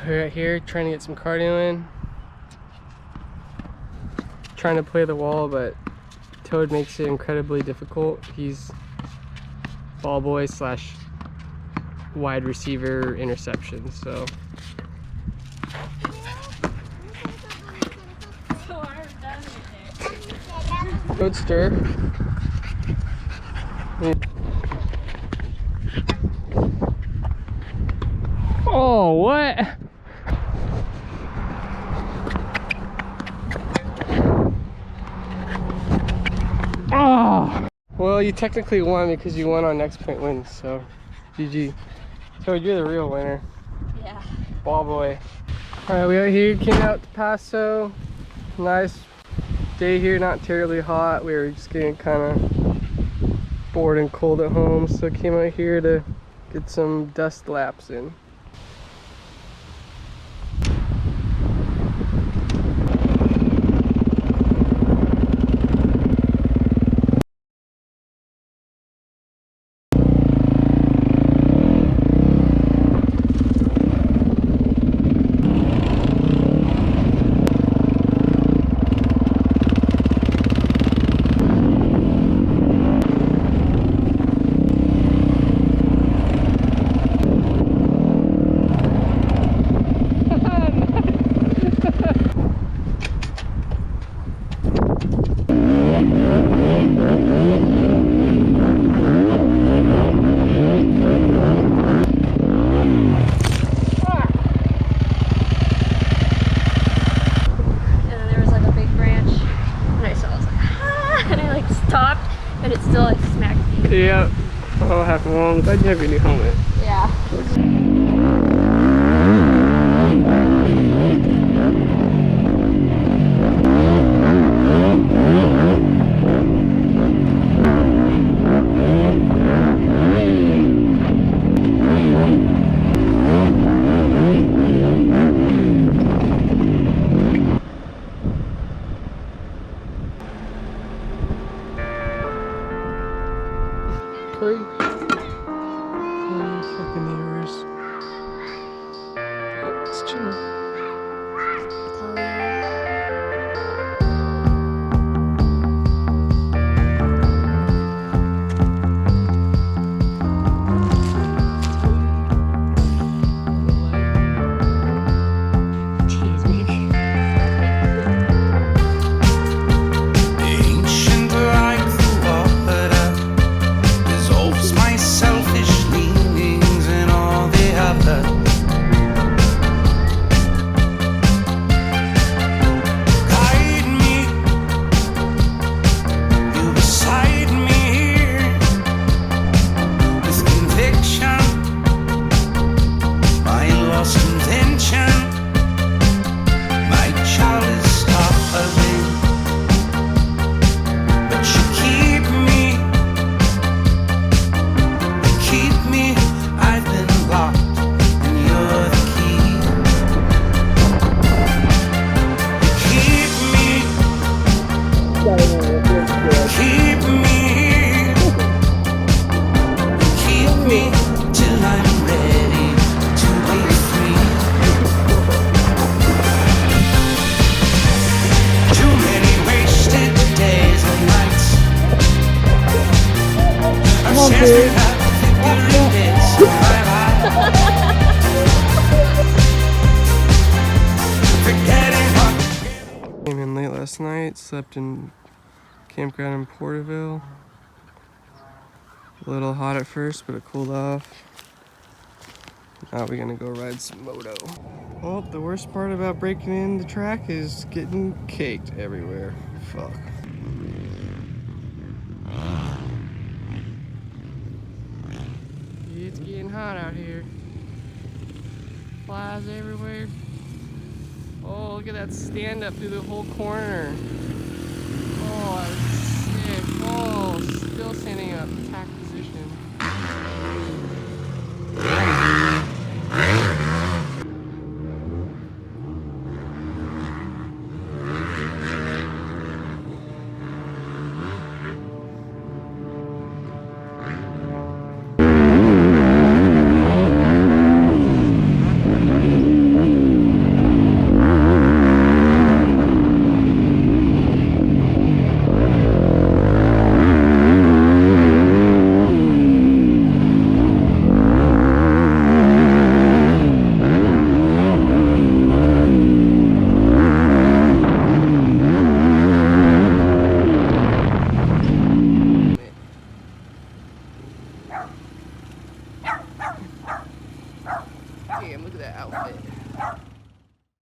We're out here trying to get some cardio in. Trying to play the wall, but Toad makes it incredibly difficult. He's ball boy slash wide receiver interception, so. Toad stir. Oh, what? Oh! Well, you technically won because you won on next point wins, so GG. Toad, you're the real winner. Yeah. Ball boy. Alright, we out here, came out to Paso. Nice day here, not terribly hot. We were just getting kind of bored and cold at home, so came out here to get some dust laps in. Stopped, but it still like smacked me. Yep. Oh, happened. Well, I'm glad you have your new helmet. Yeah. Buccaneers. It's chill. Came in late last night, slept in campground in Porterville. A little hot at first, but it cooled off. Now we're gonna go ride some moto. Well, the worst part about breaking in the track is getting caked everywhere. Fuck. It's getting hot out here. Flies everywhere. Oh, look at that stand up through the whole corner. Oh, that's sick. Oh, still standing up. Tack